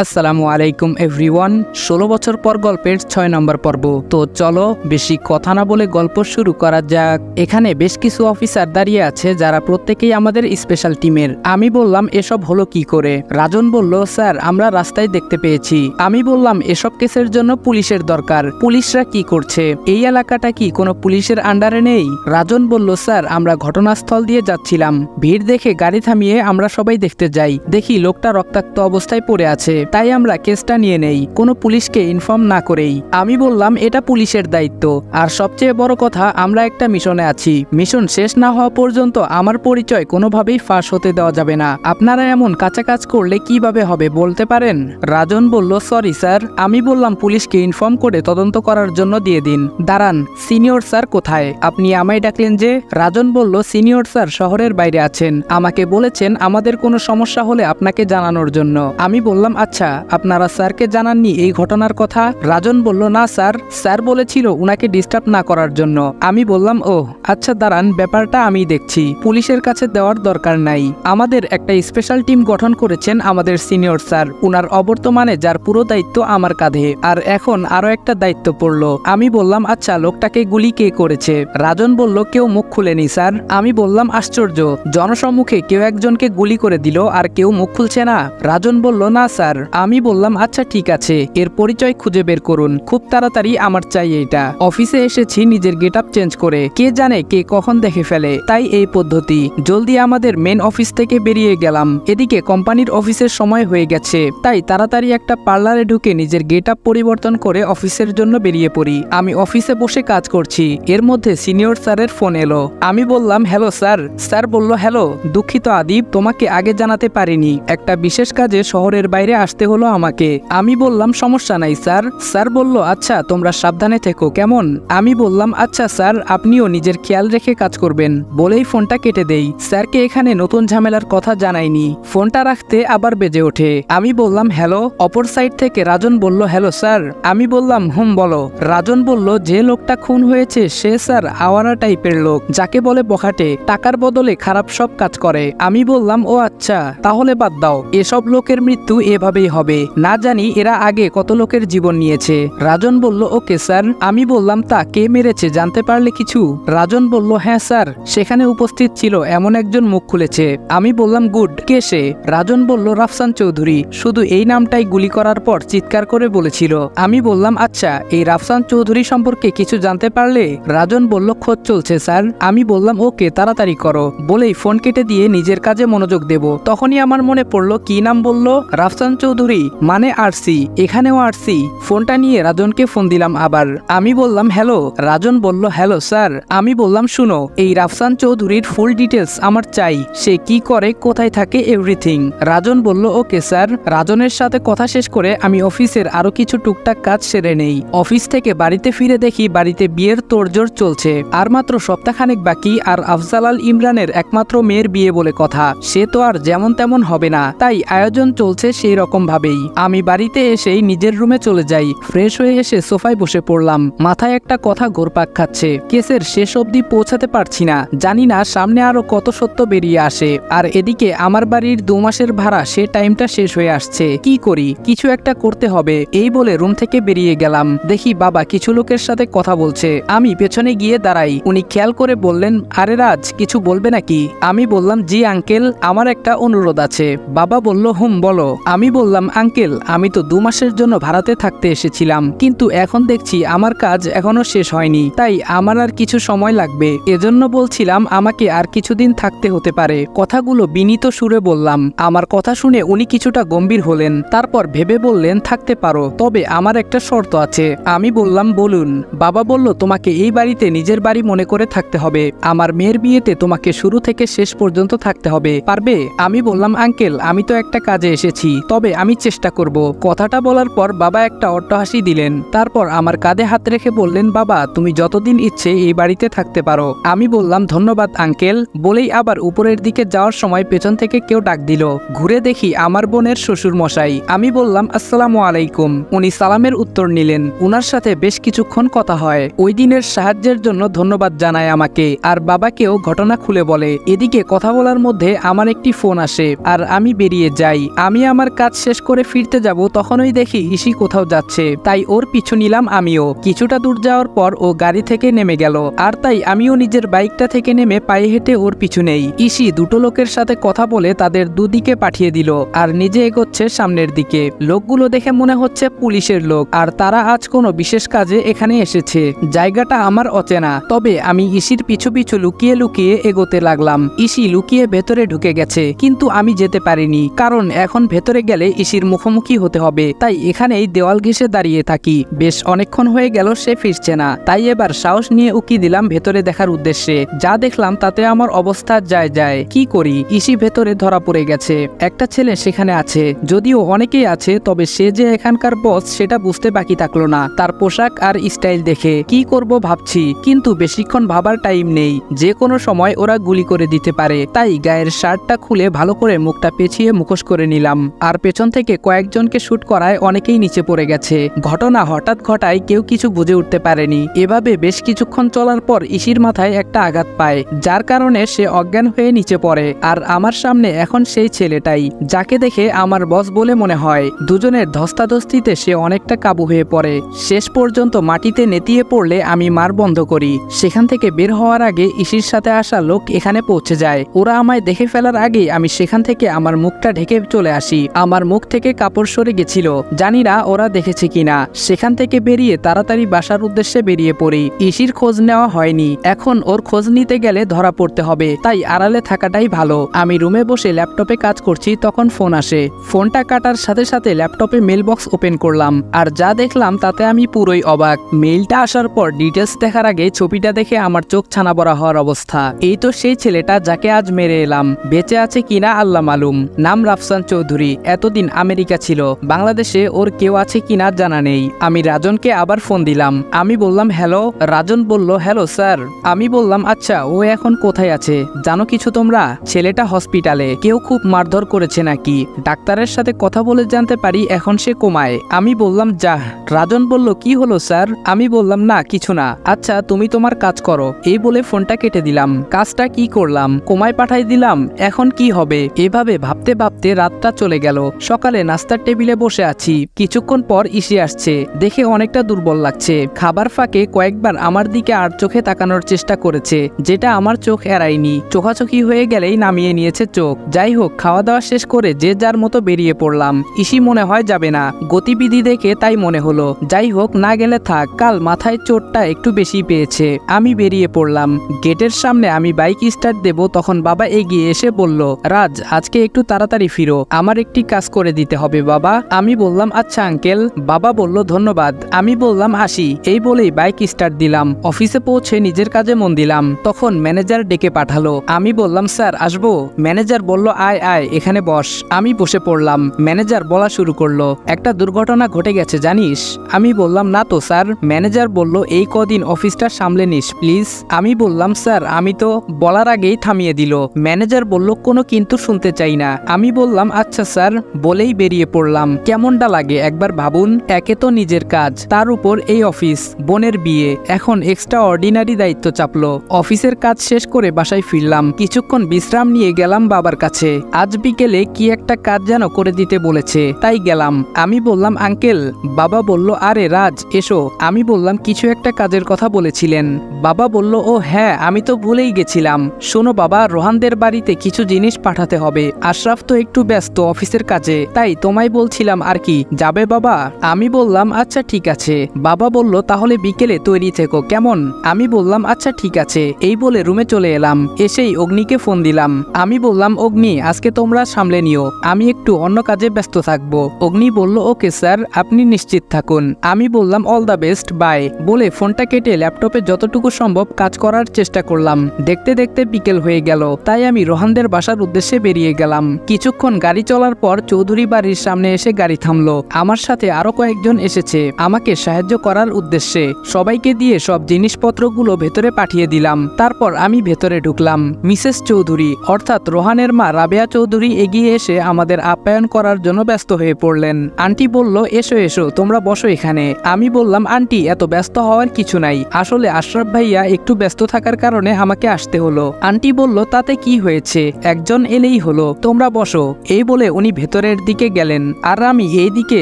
আসসালামু আলাইকুম এভরিওয়ান। ১৬ বছর পর গল্পের ৬ নম্বর পর্ব। তো চলো বেশি কথা না বলে গল্প শুরু করা যাক। এখানে বেশ কিছু অফিসার দাঁড়িয়ে আছে যারা প্রত্যেকেই আমাদের স্পেশাল টিমের। আমি বললাম এসব হলো কি করে? রাজন বলল, স্যার আমরা রাস্তায় দেখতে পেয়েছি। আমি বললাম এসব কেসের জন্য পুলিশের দরকার। পুলিশরা কি করছে? এই এলাকাটা কি কোনো পুলিশের আন্ডারে নেই? রাজন বলল, স্যার আমরা ঘটনাস্থল দিয়ে যাচ্ছিলাম, ভিড় দেখে গাড়ি থামিয়ে আমরা সবাই দেখতে যাই, দেখি লোকটা রক্তাক্ত অবস্থায় পড়ে আছে, তাই আমরা কেসটা নিয়ে নেই, কোনো পুলিশকে ইনফর্ম না করেই। আমি বললাম এটা পুলিশের দায়িত্ব, আর সবচেয়ে বড় কথা আমরা একটা মিশনে আছি, মিশন শেষ না হওয়া পর্যন্ত আমার পরিচয় কোনোভাবেই ফাঁস হতে দেওয়া যাবে না। আপনারা এমন কাঁচা কাজ করলে কিভাবে হবে বলতে পারেন? রাজন বলল, সরি স্যার। আমি বললাম পুলিশকে ইনফর্ম করে তদন্ত করার জন্য দিয়ে দিন। দাঁড়ান, সিনিয়র স্যার কোথায়? আপনি আমায় ডাকলেন যে? রাজন বলল, সিনিয়র স্যার শহরের বাইরে আছেন, আমাকে বলেছেন আমাদের কোনো সমস্যা হলে আপনাকে জানানোর জন্য। আমি বললাম আচ্ছা, আপনারা স্যারকে জানাননি এই ঘটনার কথা? রাজন বলল, না স্যার, স্যার বলেছিল উনাকে ডিস্টার্ব না করার জন্য। আমি বললাম ও আচ্ছা, দাঁড়ান ব্যাপারটা আমি দেখছি, পুলিশের কাছে দেওয়ার দরকার নাই। আমাদের একটা স্পেশাল টিম গঠন করেছেন আমাদের সিনিয়র স্যার, উনার অবর্তমানে যার পুরো দায়িত্ব আমার কাঁধে, আর এখন আরো একটা দায়িত্ব পড়লো। আমি বললাম আচ্ছা, লোকটাকে গুলি কে করেছে? রাজন বলল, কেউ মুখ খুলেনি স্যার। আমি বললাম আশ্চর্য, জনসম্মুখে কেউ একজনকে গুলি করে দিল আর কেউ মুখ খুলছে না? রাজন বলল, না স্যার। আমি বললাম আচ্ছা ঠিক আছে, এর পরিচয় খুঁজে বের করুন, খুব তাড়াতাড়ি আমার চাই এটা। অফিসে এসেছি নিজের গেটআপ চেঞ্জ করে, কে জানে কে কখন দেখে ফেলে, তাই এই পদ্ধতি। জলদি আমাদের মেন অফিস থেকে বেরিয়ে গেলাম। এদিকে কোম্পানির অফিসের সময় হয়ে গেছে, তাই তাড়াতাড়ি একটা পার্লারে ঢুকে নিজের গেটআপ পরিবর্তন করে অফিসের জন্য বেরিয়ে পড়ি। আমি অফিসে বসে কাজ করছি, এর মধ্যে সিনিয়র স্যারের ফোন এলো। আমি বললাম হ্যালো স্যার। স্যার বলল, হ্যালো, দুঃখিত আদিব, তোমাকে আগে জানাতে পারিনি, একটা বিশেষ কাজে শহরের বাইরে আসতে হলো আমাকে। আমি বললাম সমস্যা নাই স্যার। স্যার বলল, আচ্ছা তোমরা সাবধানে থেকো কেমন? আমি বললাম আচ্ছা স্যার, আপনিও নিজের খেয়াল রেখে কাজ করবেন, বলেই ফোনটা কেটে দেই। স্যারকে এখানে নতুন ঝামেলার কথা জানাইনি। ফোনটা রাখতে আবার বেজে ওঠে। আমি বললাম হ্যালো। অপর সাইড থেকে রাজন বলল, হ্যালো স্যার। আমি বললাম বলো। রাজন বলল, যে লোকটা খুন হয়েছে সে স্যার আওয়ারা টাইপের লোক, যাকে বলে বখাটে, টাকার বদলে খারাপ সব কাজ করে। আমি বললাম ও আচ্ছা, তাহলে বাদ দাও, এসব লোকের মৃত্যু এভাবেই হবে, না জানি এরা আগে কত লোকের জীবন নিয়েছে। রাজন বলল, ওকে স্যার। আমি বললাম তা কে মেরেছে জানতে পারলে কিছু? রাজন বলল, হ্যাঁ স্যার, সেখানে উপস্থিত ছিল এমন একজন মুখ খুলেছে। আমি বললাম গুড, কে সে? রাজন বলল, রাফসান চৌধুরী, শুধু এই নামটাই গুলি করার পর চিৎকার করে বলেছিল। আমি বললাম আচ্ছা, এই রাফসান চৌধুরী সম্পর্কে কিছু জানতে পারলে? রাজন বলল, খোঁজ চলছে স্যার। আমি বললাম ওকে, তাড়াতাড়ি করো, বলেই ফোন কেটে দিয়ে নিজের কাজে মনোযোগ দেব। তখনই আমার মনে পড়লো কি নাম বলল? রাফসান চৌধুরী মানে আরসি, এখানেও আরসি। ফোনটা নিয়ে রাজনকে ফোন দিলাম আবার। আমি বললাম হ্যালো। রাজন বলল, হ্যালো স্যার। আমি বললাম শুনো, এই রাফসান চৌধুরীর ফুল ডিটেলস আমার চাই, সে কি করে, কোথায় থাকে, এভরিথিং। রাজন বলল ওকে স্যার। রাজনের সাথে কথা শেষ করে আমি অফিসের আরো কিছু টুকটাক কাজ সেরে নেই। অফিস থেকে বাড়িতে ফিরে দেখি বাড়িতে বিয়ের তোড়জোড় চলছে, আর মাত্র সপ্তাহখানেক বাকি, আর আফজাল আল ইমরানের একমাত্র মেয়ের বিয়ে বলে কথা, সে তো আর যেমন তেমন হবে না, তাই আয়োজন চলছে সেই রকম ভাবেই। আমি বাড়িতে এসেই নিজের রুমে চলে যাই, ফ্রেশ হয়ে এসে সোফায় বসে পড়লাম। মাথায় একটা কথা ঘুরপাক খাচ্ছে, কেসের শেষ অবধি পৌঁছাতে পারছি না, জানি না সামনে আরো কত সত্য বেরিয়ে আসে। আর এদিকে আমার বাড়ির 2 মাসের ভাড়া, সে টাইমটা শেষ হয়ে আসছে, কি করি, কিছু একটা করতে হবে। এই বলে রুম থেকে বেরিয়ে গেলাম, দেখি বাবা কিছু লোকের সাথে কথা বলছে। আমি পেছনে গিয়ে দাঁড়াই, উনি খেয়াল করে বললেন, আরে রাজ, কিছু বলবে নাকি? আমি বললাম জি আঙ্কেল, আমার একটা অনুরোধ আছে। বাবা বলল, বলো। আমি বললাম আঙ্কেল, আমি তো 2 মাসের জন্য ভাড়াতে থাকতে এসেছিলাম, কিন্তু এখন দেখছি আমার কাজ এখনো শেষ হয়নি, তাই আমার আর কিছু সময় লাগবে, এজন্য বলছিলাম আমাকে আর কিছুদিন থাকতে হতে পারে। কথাগুলো বিনীত সুরে বললাম। আমার কথা শুনে উনি কিছুটা গম্ভীর হলেন, তারপর ভেবে বললেন, থাকতে পারো, তবে আমার একটা শর্ত আছে। আমি বললাম বলুন। বাবা বলল, তোমাকে এই বাড়িতে নিজের বাড়ি মনে করে থাকতে হবে, আমার মেয়ের বিয়েতে তোমাকে শুরু থেকে শেষ পর্যন্ত থাকতে হবে, পারবে? আমি বললাম আঙ্কেল, আমি তো একটা কাজে এসেছি, তবে আমি চেষ্টা করব। কথাটা বলার পর বাবা একটা অট্টহাসি দিলেন, তারপর আমার কাঁধে হাত রেখে বললেন, বাবা তুমি যতদিন ইচ্ছে এই বাড়িতে থাকতে পারো। আমি বললাম ধন্যবাদ আঙ্কেল, বলেই আবার উপরের দিকে যাওয়ার সময় পেছন থেকে কেউ ডাক দিল। ঘুরে দেখি আমার বোনের শ্বশুর মশাই। আমি বললাম আসসালামু আলাইকুম। উনি সালামের উত্তর নিলেন। উনার সাথে বেশ কিছুক্ষণ কথা হয়, ওই দিনের সাহায্যের জন্য ধন্যবাদ জানায় আমাকে, আর বাবাকেও ঘটনা খুলে বলে। এদিকে কথা বলার মধ্যে আমার একটি ফোন আসে, আর আমি বেরিয়ে যাই। আমি আমার কাজ শেষ করে ফিরতে যাব তখনই দেখি ইসি কোথাও যাচ্ছে, তাই ওর পিছু নিলাম আমিও। কিছুটা দূর যাওয়ার পর ও গাড়ি থেকে নেমে গেল, আর তাই আমিও নিজের বাইকটা থেকে নেমে পায়ে হেঁটে ওর পিছু নেই। ইসি দুটো লোকের সাথে কথা বলে তাদের দুদিকে পাঠিয়ে দিল আর নিজে এগোচ্ছে সামনের দিকে। লোকগুলো দেখে মনে হচ্ছে পুলিশের লোক, আর তারা আজ কোনো বিশেষ কাজে এখানে এসেছে। জায়গাটা আমার অচেনা, তবে আমি ইসির পিছু পিছু লুকিয়ে লুকিয়ে এগোতে লাগলাম। ইসি লুকিয়ে ভেতরে ঢুকে গেছে, কিন্তু আমি যেতে পারিনি, কারণ এখন ভেতরে গেলে ইসির মুখোমুখি হতে হবে। তাই এখানেই দেওয়াল ঘেঁষে দাঁড়িয়ে থাকি। বেশ অনেকক্ষণ হয়ে গেল সে ফিরছে না, তাই এবার সাহস নিয়ে উকি দিলাম ভেতরে দেখার উদ্দেশ্যে। যা দেখলাম তাতে আমার অবস্থা যায়। কি করি, ইসি ভেতরে ধরা পড়ে গেছে। একটা ছেলে সেখানে আছে, যদিও অনেকেই আছে, তবে সে যে এখানকার বস সেটা বুঝতে বাকি থাকলো না তার পোশাক আর স্টাইল দেখে। কি করব ভাবছি, কিন্তু বেশিক্ষণ ভাবার টাইম নেই, যে কোনো সময় ওরা গুলি করে দিতে পারে। তাই গায়ের শার্টটা খুলে ভালো করে মুখটা পেঁচিয়ে মুখোশ করে নিলাম, আর পেছন থেকে কয়েকজনকে শুট করায় অনেকেই নিচে পড়ে গেছে। ঘটনা হঠাৎ ঘটায় কেউ কিছু বুঝে উঠতে পারেনি। এভাবে বেশ কিছুক্ষণ চলার পর ইসির মাথায় একটা আঘাত পায়, যার কারণে সে অজ্ঞান হয়ে নিচে পড়ে। আর আমার সামনে এখন সেই ছেলেটাই, যাকে দেখে আমার বস বলে মনে হয়। দুজনের ধস্তাধস্তিতে সে অনেকটা কাবু হয়ে পড়ে। শেষ পর্যন্ত মাটিতে নেতিয়ে পড়লে আমি মার বন্ধ করি। সেখান থেকে বের হওয়ার আগে ইসির সাথে আসা লোক এখানে পৌঁছে যায়। ওরা আমায় দেখে ফেলার আগেই আমি সেখান থেকে আমার মুখটা ঢেকে চলে আসি। আমার মুখ থেকে কাপড় সরে গেছিল, জানি না ওরা দেখেছে কিনা। সেখান থেকে বেরিয়ে তাড়াতাড়ি বাসার উদ্দেশ্যে বেরিয়ে পড়ি। ইসির খোঁজ নেওয়া হয়নি, এখন ওর খোঁজ নিতে গেলে ধরা পড়তে হবে, তাই আড়ালে থাকাটাই ভালো। আমি রুমে বসে ল্যাপটপে কাজ করছি, তখন ফোন আসে। ফোনটা কাটার সাথে সাথে ল্যাপটপে মেল বক্স ওপেন করলাম, আর যা দেখলাম তাতে আমি পুরোই অবাক। মেইলটা আসার পর ডিটেলস দেখার আগে ছবিটা দেখে আমার চোখ ছানা বড়া হওয়ার অবস্থা। এই তো সেই ছেলেটা যাকে আজ মেরে এলাম। বেঁচে আছে কিনা আল্লাহ মালুম। নাম রাফসান চৌধুরী, এতদিন আমেরিকা ছিল। বাংলাদেশে ওর কেউ আছে কিনা জানা নেই। আমি রাজনকে আবার ফোন দিলাম। আমি বললাম হ্যালো। রাজন বলল হ্যালো স্যার। আমি বললাম আচ্ছা, ও এখন কোথায় আছে জানো কিছু তোমরা? ছেলেটা হসপিটালে, কেউ খুব মারধর করেছে নাকি। ডাক্তারের সাথে কথা বলে জানতে পারি এখন সে কোমায়। আমি বললাম যাহ। রাজন বলল কি হলো স্যার? আমি বললাম না কিছু না। আচ্ছা তুমি তোমার কাজ করো, এই বলে ফোনটা কেটে দিলাম। কাজটা কি করলাম, কোমায় পাঠাই দিলাম, এখন কি হবে? এভাবে ভাবতে ভাবতে রাতটা চলে গেল। সকালে নাস্তার টেবিলে বসে আছি, কিছুক্ষণ পর ইসে আসছে। দেখে অনেকটা দুর্বল লাগছে। খাবার ফাঁকে কয়েকবার আমার দিকে আর চোখে তাকানোর চেষ্টা করেছে, যেটা আমার চোখ এড়ায়নি। চোখাচোখি হয়ে গেলেই নামিয়ে নিয়েছে চোখ। যাই হোক, খাওয়া দাওয়া শেষ করে যে যার মতো বেরিয়ে পড়লাম। ইসি মনে হয় যাবে না, গতিবিধি দেখে তাই মনে হলো। যাই হোক, না গেলে থাক, কাল মাথায় চোটটা একটু বেশি পেয়েছে। আমি বেরিয়ে পড়লাম। গেটের সামনে আমি বাইক স্টার্ট দেব, তখন বাবা এগিয়ে এসে বলল রাজ আজকে একটু তাড়াতাড়ি ফিরো, আমার একটি কাজ করে দিতে হবে বাবা। আমি বললাম আচ্ছা আঙ্কেল। বাবা বলল ধন্যবাদ। আমি বললাম আসি, এই বলেই বাইক স্টার্ট দিলাম। অফিসে পৌঁছে নিজের কাজে মন দিলাম। তখন ম্যানেজার ডেকে পাঠালো। আমি বললাম স্যার আসবো? ম্যানেজার বলল আয় আয় এখানে বস। আমি বসে পড়লাম। ম্যানেজার বলা শুরু করলো একটা দুর্ঘটনা ঘটে গেছে জানিস? আমি বললাম না তো স্যার। ম্যানেজার বলল এই কদিন অফিসটা সামলে নিস প্লিজ। আমি বললাম স্যার আমি তো, বলার আগেই থামিয়ে দিল। ম্যানেজার বলল কোনো কিন্তু শুনতে চাই না। আমি বললাম আচ্ছা স্যার, বলেই বেরিয়ে পড়লাম। কেমনটা লাগে একবার ভাবুন, একে তো নিজের কাজ, তার উপর এই অফিস, বোনের বিয়ে, এখন এক্সট্রা অর্ডিনারি দায়িত্ব চাপলো। অফিসের কাজ শেষ করে বাসায় ফিরলাম। কিছুক্ষণ বিশ্রাম নিয়ে গেলাম বাবার কাছে। আজ বিকেলে কি একটা কাজ যেন করে দিতে বলেছে, তাই গেলাম। আমি বললাম আঙ্কেল। বাবা বলল আরে রাজ এসো। আমি বললাম কিছু একটা কাজের কথা বলেছিলেন। বাবা বলল ও হ্যাঁ, আমি তো ভুলেই গেছিলাম। শোনো বাবা, রোহানদের বাড়িতে কিছু জিনিস পাঠাতে হবে। আশরাফ তো একটু ব্যস্ত অফিসের কাজে, তাই তোমায় বলছিলাম আর কি, যাবে বাবা? আমি বললাম আচ্ছা ঠিক আছে। বাবা বলল তাহলে বিকেলে তৈরি থেকো কেমন? আমি বললাম আচ্ছা ঠিক আছে। এই বলে রুমে চলে এলাম। এসেই অগ্নিকে ফোন দিলাম। আমি বললাম অগ্নি আজকে তোমরা সামলে নিও, আমি একটু অন্য কাজে ব্যস্ত থাকবো। অগ্নি বলল ওকে স্যার, আপনি নিশ্চিত থাকুন। আমি বললাম অল দ্য বেস্ট, বাই বলে ফোনটা কেটে ল্যাপটপে যতটুকু সম্ভব কাজ করার চেষ্টা করলাম। দেখতে দেখতে বিকেল হয়ে গেল, তাই আমি রোহানদের বাসার উদ্দেশ্যে বেরিয়ে গেলাম। কিছুক্ষণ গাড়ি চলার পর চৌধুরী বাড়ির সামনে এসে গাড়ি থামলো। আমার সাথে আরো কয়েকজন এসেছে আমাকে সাহায্য করার উদ্দেশ্যে। সবাইকে দিয়ে সব জিনিসপত্রগুলো ভেতরে পাঠিয়ে দিলাম। তারপর আমি ভেতরে ঢুকলাম। মিসেস চৌধুরী অর্থাৎ রোহানের মা রাবেয়া চৌধুরী এগিয়ে এসে আমাদের আপ্যায়ন করার জন্য ব্যস্ত হয়ে পড়লেন। আন্টি বলল এসো এসো, তোমরা বসো এখানে। আমি বললাম আন্টি এত ব্যস্ত হওয়ার কিছু নাই, আসলে আশরাফ ভাইয়া একটু ব্যস্ত থাকার কারণে আমাকে আসতে হলো। আন্টি বলল তাতে কি হয়েছে, একজন এলেই হলো, তোমরা বসো। এই বলে উনি ভেতরের পেছনের দিকে গেলেন আর আমি এই দিকে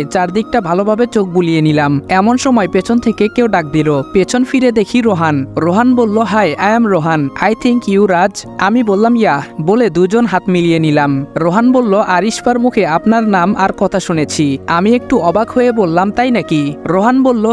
চারদিকটা ভালোভাবে চোখ বুলিয়ে নিলাম। এমন সময় পেছন থেকে কেউ ডাক দিল। পেছন ফিরে দেখি রোহান। রোহান বলল, hi, I am Rohan, I think you Raj. আমি বললাম ইয়া, বলে দুজন হাত মিলিয়ে নিলাম। রোহান বলল, আরিশপার মুখে আপনার নাম আর কথা শুনেছি। আমি একটু অবাক হয়ে বললাম, তাই নাকি? রোহান বলল,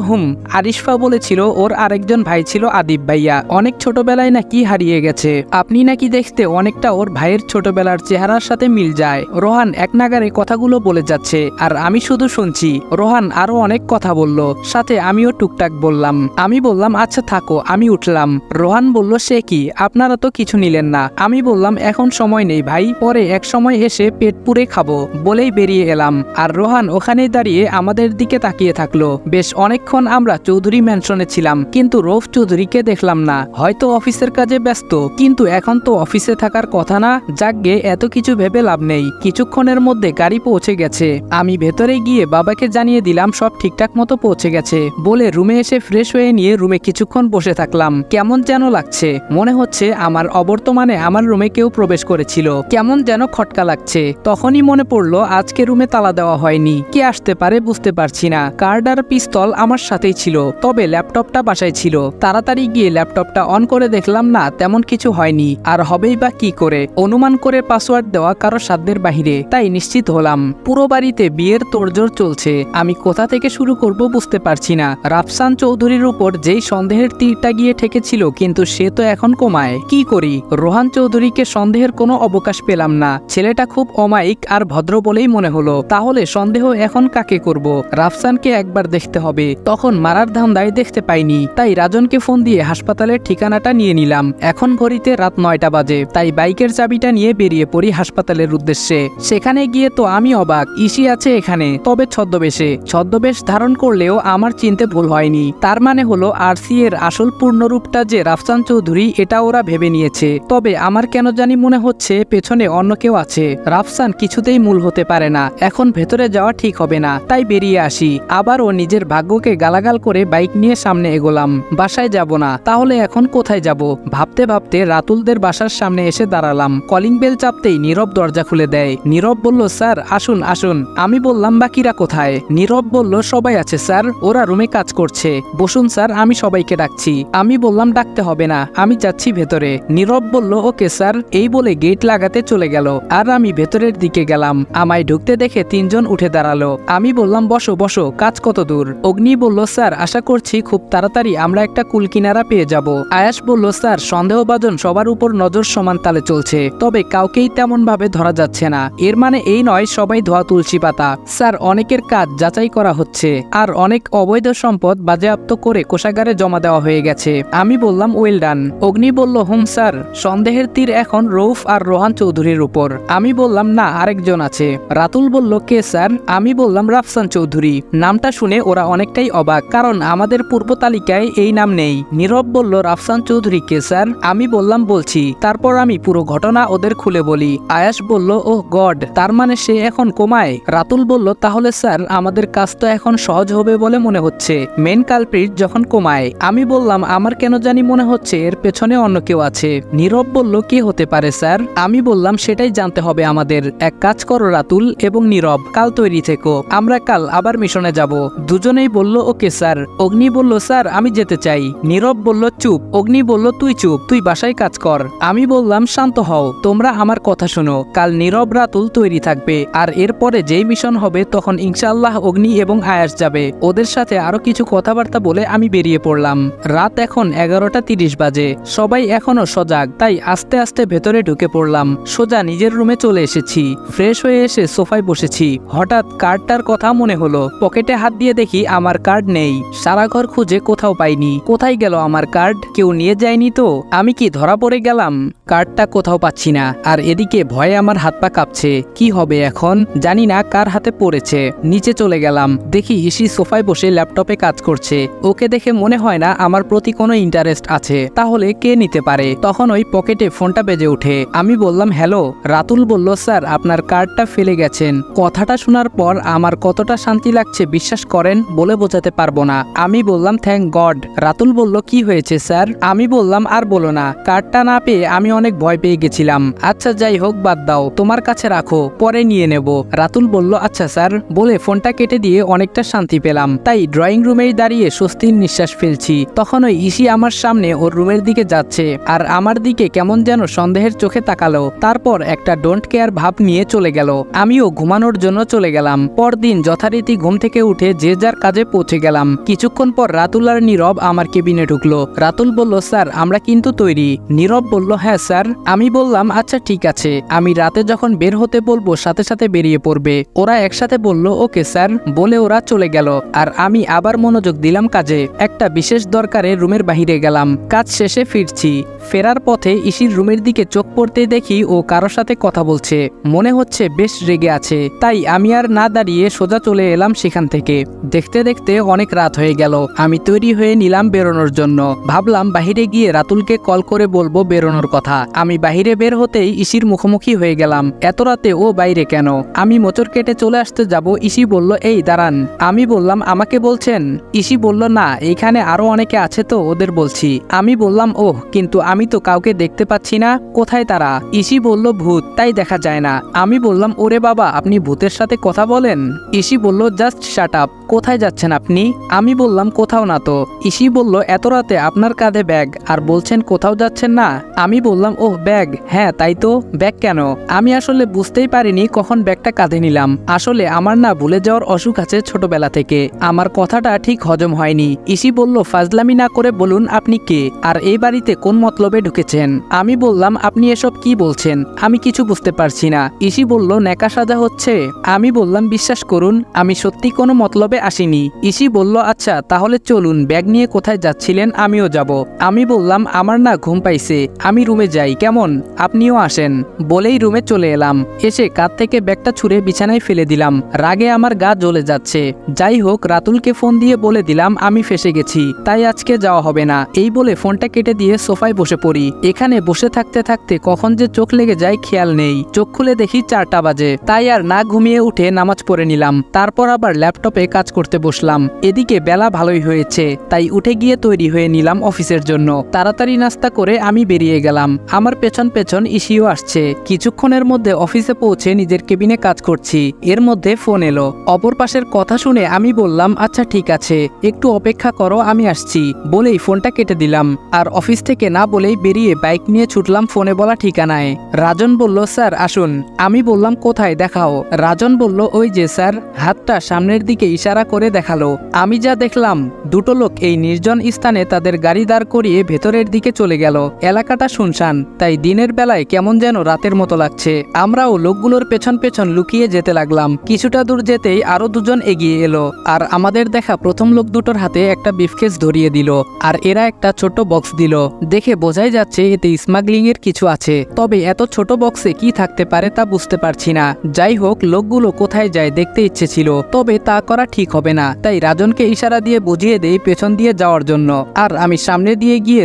আরিশপা বলেছিল ওর আরেকজন ভাই ছিল আদিব ভাইয়া, অনেক ছোটবেলায় নাকি হারিয়ে গেছে। আপনি নাকি দেখতে অনেকটা ওর ভাইয়ের ছোটবেলার চেহারার সাথে মিল যায়। রোহান এক নাগারে কথাগুলো বলে যাচ্ছে আর আমি শুধু শুনছি। রোহান আরো অনেক কথা বলল, সাথে আমিও টুকটাক বললাম। আমি বললাম, আচ্ছা থাকো, আমি উঠলাম। রোহান বলল, সে কি, আপনারা তো কিছু নিলেন না? আমি বললাম, এখন সময় নেই ভাই, পরে এক সময় এসে পেট পুরে খাবো, বলেই বেরিয়ে এলাম। আর রোহান ওখানেই দাঁড়িয়ে আমাদের দিকে তাকিয়ে থাকলো। বেশ অনেকক্ষণ আমরা চৌধুরী ম্যানশনে ছিলাম, কিন্তু রৌফ চৌধুরীকে দেখলাম না। হয়তো অফিসের কাজে ব্যস্ত, কিন্তু এখন তো অফিসে থাকার কথা না। যাকগে, এত কিছু ভেবে লাভ নেই। কিছুক্ষণের মধ্যে গাড়ি পৌঁছে গেছে। আমি ভেতরে গিয়ে বাবাকে জানিয়ে দিলাম সব ঠিকঠাক মতো পৌঁছে গেছে বলে রুমে এসে ফ্রেশ হয়ে নিয়ে রুমে কিছুক্ষণ বসে থাকলাম। কেমন যেন লাগছে, মনে হচ্ছে আমার অবর্তমানে আমার রুমে কেউ প্রবেশ করেছিল। কেমন যেন খটকা লাগছে। তখনই মনে পড়লো আজকে রুমে তালা দেওয়া হয়নি। কে আসতে পারে বুঝতে পারছি না। কার্ড আর পিস্তল আমার সাথেই ছিল, তবে ল্যাপটপটা বাসায় ছিল। তাড়াতাড়ি গিয়ে ল্যাপটপটা অন করে দেখলাম না, তেমন কিছু হয়নি। আর হবেই বা কি করে? অনুমান করে পাসওয়ার্ড দেওয়া কারো সাধ্যের বাহিরে, তাই নিশ্চিত হলাম। পুরো বাড়িতে বিয়ের তোড়জোড় চলছে। আমি কোথা থেকে শুরু করব বুঝতে পারছি না। রাফসান চৌধুরীর উপর যেই সন্দেহের তীরটা গিয়ে ঠেকেছিল, কিন্তু সে তো এখন কোমায়। কি করি? রোহান চৌধুরীকে সন্দেহের কোনো অবকাশ পেলাম না। ছেলেটা খুব অমায়িক আর ভদ্র বলেই মনে হলো। তাহলে সন্দেহ এখন কাকে করব? রাফসানকে একবার দেখতে হবে। তখন মারার ধান্দায় দেখতে পাইনি, তাই রাজনকে ফোন দিয়ে হাসপাতালের ঠিকানাটা নিয়ে নিলাম। এখন ঘড়িতে রাত 9টা বাজে, তাই বাইকের চাবিটা নিয়ে বেরিয়ে পড়ি হাসপাতালের উদ্দেশ্যে। সেখানে গিয়ে তো আমি অবাক, ইসি আছে এখানে, তবে ছদ্মবেশে। ছদ্মবেশ ধারণ করলেও আমার চিনতে ভুল হয়নি। তার মানে হলো আরসি এর আসল পূর্ণরূপটা যে রাফসান চৌধুরী, এটা ওরা ভেবে নিয়েছে। তবে আমার কেন জানি মনে হচ্ছে পেছনে অন্য কেউ আছে। রাফসান কিছুতেই মূল হতে পারে না। এখন ভেতরে যাওয়া ঠিক হবে না, তাই বেরিয়ে আসি। আবার ও নিজের ভাগ্যকে গালাগাল করে বাইক নিয়ে সামনে এগোলাম। বাসায় যাব না, তাহলে এখন কোথায় যাব? ভাবতে ভাবতে রাতুলদের বাসার সামনে এসে দাঁড়ালাম। কলিং বেল চাপতেই নীরব দরজা খুলে দেয়। নীরব বলল, স্যার আসুন আসুন। আমি বললাম, বাকিরা কোথায়? নীরব বলল, সবাই আছে স্যার, ওরা রুমে কাজ করছে। বসুন স্যার, আমি সবাইকে ডাকছি। আমি বললাম, ডাকতে হবে না, আমি যাচ্ছি ভেতরে। নীরব বলল, ওকে স্যার, এই বলে গেট লাগাতে চলে গেল। আর আমি ভেতরের দিকে গেলাম। আমায় ঢুকতে দেখে 3 জন উঠে দাঁড়ালো। আমি বললাম, বসো বসো, কাজ কত দূর? অগ্নি বলল, স্যার আশা করছি খুব তাড়াতাড়ি আমরা একটা কুলকিনারা পেয়ে যাব। আয়াস বলল, স্যার সন্দেহভাজন সবার উপর নজর সমান তালে চলছে, তবে কাউকেই তেমন ভাবে ধরা যাচ্ছে না। এর মানে এই নয় সবাই ধোয়া তুলসী পাতা। স্যার অনেকের কাজ যাচাই করা হচ্ছে, আর অনেক অবৈধ সম্পদ বাজেয়াপ্ত করে কোষাগারে জমা দেওয়া হয়ে গেছে। আমি বললাম, ওয়েল ডান। অগ্নি বলল, স্যার সন্দেহের তীর এখন রৌফ আর রোহান চৌধুরীর উপর। আমি বললাম, না, আরেকজন আছে। রাতুল বলল, কে স্যার? আমি বললাম, রাফসান চৌধুরী। নামটা শুনে ওরা অনেকটাই অবাক, কারণ আমাদের পূর্ব তালিকায় এই নাম নেই। নীরব বলল, রাফসান চৌধুরী কে স্যার? আমি বললাম, বলছি। তারপর আমি পুরো ঘটনা ওদের খুলে বলি। আয়াস বলল, ওহ গড, তার মানে সে এখন কোমায়। রাতুল বলল, তাহলে স্যার আমাদের কাজ তো এখন সহজ হবে বলে মনে হচ্ছে, মেন কালপ্রিট যখন কোমায়। আমি বললাম, আমার কেন জানি মনে হচ্ছে এর পেছনে অন্য কেউ আছে। নীরব বলল, কে হতে পারে স্যার? আমি বললাম, সেটাই জানতে হবে আমাদের। এক কাজ করো রাতুল এবং নীরব, কাল তৈরি থেকো, আমরা কাল আবার মিশনে যাব। দুজনেই বলল, ওকে স্যার। অগ্নি বলল, স্যার আমি যেতে চাই। নীরব বলল, চুপ। অগ্নি বলল, তুই চুপ, তুই বাসায় কাজ কর। আমি বললাম, শান্ত হও, তোমরা আমার কথা শোনো। কাল নীরব রাতুল তৈরি থাকবে, আর এরপরে যেই মিশন হবে তখন ইনশাআল্লাহ অগ্নি এবং আয়াস যাবে। ওদের সাথে আরো কিছু কথাবার্তা বলে আমি বেরিয়ে পড়লাম। রাত এখন 11:30 বাজে। সবাই এখনো সজাগ, তাই আস্তে আস্তে ভেতরে ঢুকে পড়লাম। সোজা নিজের রুমে চলে এসেছি। ফ্রেশ হয়ে এসে সোফায় বসেছি। হঠাৎ কার্ডটার কথা মনে হলো। পকেটে হাত দিয়ে দেখি আমার কার্ড নেই। সারা ঘর খুঁজে কোথাও পাইনি। কোথায় গেল আমার কার্ড? কেউ নিয়ে যায়নি তো? আমি কি ধরা পড়ে গেলাম? কার্ডটা কোথাও পাচ্ছি না, আর এদিকে ভয়ে আমার হাত পা কাঁপছে। কি হবে এখন? জানি না কার হাতে পড়েছে। নিচে চলে গেলাম। দেখি ইসি সোফায় বসে ল্যাপটপে কাজ করছে। ওকে দেখে মনে হয় না আমার প্রতি কোনো ইন্টারেস্ট আছে। তাহলে কে নিতে পারে? তখন ওই পকেটে ফোনটা বেজে ওঠে। আমি বললাম, হ্যালো। রাতুল বলল, স্যার আপনার কার্ডটা ফেলে গেছেন। কথাটা শোনার পর আমার কতটা শান্তি লাগছে বিশ্বাস করেন, বলে বোঝাতে পারবো না। আমি বললাম, থ্যাংক গড। রাতুল বলল, কি হয়েছে স্যার? আমি বললাম, আর বলো না, কার্ডটা না পেয়ে আমি অনেক ভয় পেয়ে গেছিলাম। আচ্ছা যাই হোক, বাদ দাও, তোমার কাছে রাখো, পরে নিয়ে নেব। রাতুল বলল আচ্ছা স্যার বলে ফোনটা কেটে দিয়ে অনেকটা শান্তি পেলাম। তাই ড্রয়িং রুমেই দাঁড়িয়ে স্বস্তির নিঃশ্বাস ফেলছি। তখন ওই ইসি আমার সামনে ওর রুমের দিকে যাচ্ছে আর আমার দিকে কেমন যেন সন্দেহের চোখে তাকালো। তারপর একটা ডোন্ট কেয়ার ভাব নিয়ে চলে গেল। আমিও ঘুমানোর জন্য চলে গেলাম। পরদিন যথারীতি ঘুম থেকে উঠে যে যার কাজে পৌঁছে গেলাম। কিছুক্ষণ পর রাতুল আর নীরব আমার কেবিনে ঢুকলো। রাতুল বলল স্যার আমরা কিন্তু তৈরি। নীরব বলল হ্যাঁ স্যার। আমি বললাম আচ্ছা ঠিক আছে, আমি রাতে যখন বের হতে বলবো সাথে সাথে বেরিয়ে পড়বে। ওরা একসাথে বলল ওকে স্যার বলে ওরা চলে গেল। আর আমি আবার মনোযোগ দিলাম কাজে। একটা বিশেষ দরকারে রুমের বাহিরে গেলাম। কাজ শেষে ফিরছি। ফেরার পথে ইসির রুমের দিকে চোখ পড়তেই দেখি ও কারোর সাথে কথা বলছে। মনে হচ্ছে বেশ রেগে আছে। তাই আমি আর না দাঁড়িয়ে সোজা চলে এলাম সেখান থেকে। দেখতে দেখতে অনেক রাত হয়ে গেল। আমি তৈরি হয়ে নিলাম বেরোনোর জন্য। ভাবলাম বাহিরে গিয়ে রাতুলকে কল করে বলবো বেরোনোর কথা। আমি বাহিরে বের হতেই ইসির মুখোমুখি হয়ে গেলাম। এত রাতে ও বাইরে কেন? আমি মোচড় কেটে চলে আসতে যাব, ইসি বলল এই দাঁড়ান। আমি বললাম আমাকে বলছেন? ইসি বলল না, এইখানে আরো অনেকে আছে তো ওদের বলছি। আমি বললাম ওহ, কিন্তু আমি তো কাউকে দেখতে পাচ্ছি না, কোথায় তারা? ইসি বলল ভূত, তাই দেখা যায় না। আমি বললাম ওরে বাবা, আপনি ভূতের সাথে কথা বলেন? ইসি বলল জাস্ট শাট আপ। কোথায় যাচ্ছেন আপনি? আমি বললাম কোথাও না তো। ইসি বলল এত রাতে আপনার কাঁধে ব্যাগ আর বলছেন কোথাও যাচ্ছেন না? আমি বললাম ওহ ব্যাগ, হ্যাঁ তাই তো। ব্যাগ কেন? আমি আসলে বুঝতেই পারিনি কখন ব্যাগটা কাঁধে নিলাম। আসলে আমার না ভুলে যাওয়ার অসুখ আছে ছোটবেলা থেকে। আমার কথাটা ঠিক হজম হয়নি। ইসি বলল ফাজলামি না করে বলুন আপনি কে আর এই বাড়িতে কোন মতলবে ঢুকেছেন? আমি বললাম আপনি এসব কি বলছেন, আমি কিছু বুঝতে পারছি না। ইসি বলল নেকা সাজা হচ্ছে। আমি বললাম বিশ্বাস করুন আমি সত্যি কোনো মতলবে আসিনি। ইসি বলল আচ্ছা তাহলে চলুন, ব্যাগ নিয়ে কোথায় যাচ্ছিলেন আমিও যাব। আমি বললাম আমার না ঘুম পাইছে, আমি রুমে যাই কেমন, আপনিও আসেন। বলেই রুমে চলে এলাম। এসে কাঁধ থেকে ব্যাগটা ছুঁড়ে বিছানায় ফেলে দিলাম। রাগে আমার গা জ্বলে যাচ্ছে। যাই হোক রাতুলকে ফোন দিয়ে বলে দিলাম আমি ফেসে গেছি, তাই আজকে যাওয়া হবে না। এই বলে ফোনটা কেটে দিয়ে সোফায় বসে পড়ি। এখানে বসে থাকতে থাকতে কখন যে চোখ লেগে যায় খেয়াল নেই। চোখ খুলে দেখি 4টা বাজে। তাই আর না ঘুমিয়ে উঠে নামাজ পড়ে নিলাম। তারপর আবার ল্যাপটপে কাজ করতে বসলাম। এদিকে বেলা ভালোই হয়েছে, তাই উঠে গিয়ে তৈরি হয়ে নিলাম অফিসের জন্য। তাড়াতাড়ি নাস্তা করে আমি বেরিয়ে গেলাম। আমার পেছন পেছন ইসিও আসছে। কিছুক্ষণের মধ্যে অফিসে পৌঁছে নিজের কেবিনে কাজ করছি। এর মধ্যে ফোন এলো। অপর পাশের কথা শুনে আমি বললাম আচ্ছা ঠিক আছে, একটু অপেক্ষা করো আমি আসছি বলেই ফোনটা কেটে দিলাম। আর অফিস থেকে না বলেই বেরিয়ে বাইক নিয়ে ছুটলাম ফোনে বলা ঠিকানায়। রাজন বলল স্যার আসুন। আমি বললাম কোথায় দেখাও। রাজন বলল ওই যে স্যার, হাতটা সামনের দিকে ইশারা করে দেখালো। আমি যা দেখলাম, দুটো লোক এই নির্জন স্থানে তাদের গাড়ি দাঁড় করিয়ে ভেতরের দিকে চলে গেল। এলাকাটা শুনশান, তাই দিনের বেলায় কেমন যেন রাতের মতো লাগছে। আমরাও লোকগুলোর পেছন পেছন লুকিয়ে যেতে লাগলাম। কিছুটা দূর যেতেই আরো দুজন এগিয়ে এলো আর আমাদের দেখা প্রথম লোক দুটোর হাতে একটা ব্রিফকেস ধরিয়ে দিল আর এরা একটা ছোট বক্স দিল। দেখে বোঝাই যাচ্ছে এতে স্মাগলিং এর কিছু আছে, তবে এত ছোট বক্সে কি থাকতে পারে তা বুঝতে পারছি না। যাই হোক লোকগুলো কোথায় যায় দেখতে ইচ্ছে ছিল, তবে তা করা ঠিক হবে না। তাই রাজনকে ইশারা দিয়ে বুঝিয়ে দেই পেছন দিয়ে যাওয়ার জন্য। আর আমি সামনে দিয়ে গিয়ে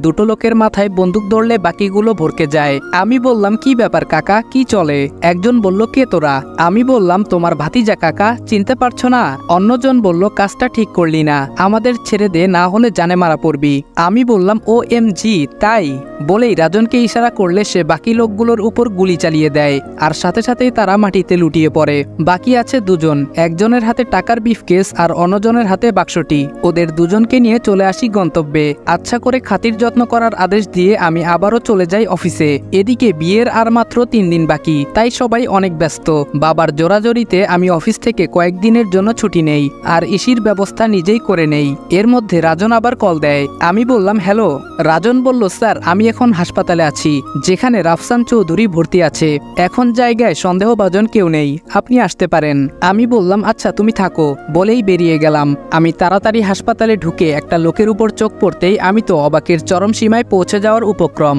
দুটো লোকের মাথায় বন্দুক ধরলে বাকিগুলো ভরকে যায়। আমি বললাম কি ব্যাপার কাকা, কি চলে? একজন বলল কে তোরা? আমি বললাম তোমার ভাতিজা কাকা, চিনতে পারছো না? অন্যজন বলল কাজটা ঠিক করলি না, আমাদের ছেড়ে দে, না হলে জানে মারা পড়বি। আমি বললাম OMG তাই বলেই রাজনকে ইশারা করলে সে বাকি লোকগুলোর উপর গুলি চালিয়ে দেয় আর সাথে সাথেই তারা মাটিতে লুটিয়ে পড়ে। বাকি আছে দুজন, একজনের হাতে টাকার ব্রিফকেস আর অন্যজনের হাতে বাক্সটি। ওদের দুজনকে নিয়ে চলে আসি গন্তব্যে। আচ্ছা করে খাতির যত্ন করার আদেশ দিয়ে আমি আবারও চলে যাই অফিসে। এদিকে বিয়ের আর মাত্র 3 দিন বাকি, তাই সবাই অনেক ব্যস্ত। বাবার জোরাজোরিতে আমি অফিস থেকে কয়েকদিনের জন্য ছুটি নেই আর ইসির ব্যবস্থা নিজেই করে নেই। এর মধ্যে রাজন আবার কল দেয়। আমি বললাম হ্যালো। রাজন বলল স্যার আমি এখন হাসপাতালে আছি, যেখানে রাফসান চৌধুরী ভর্তি আছে। এখন জায়গায় সন্দেহভাজন কেউ নেই, আপনি আসতে পারেন। আমি বললাম আচ্ছা তুমি থাকো বলেই বেরিয়ে গেলাম। আমি তাড়াতাড়ি হাসপাতালে ঢুকে একটা লোকের উপর চোখ পড়তেই আমি তো অবাকের চরম সীমায় পৌঁছে যাওয়ার উপক্রম।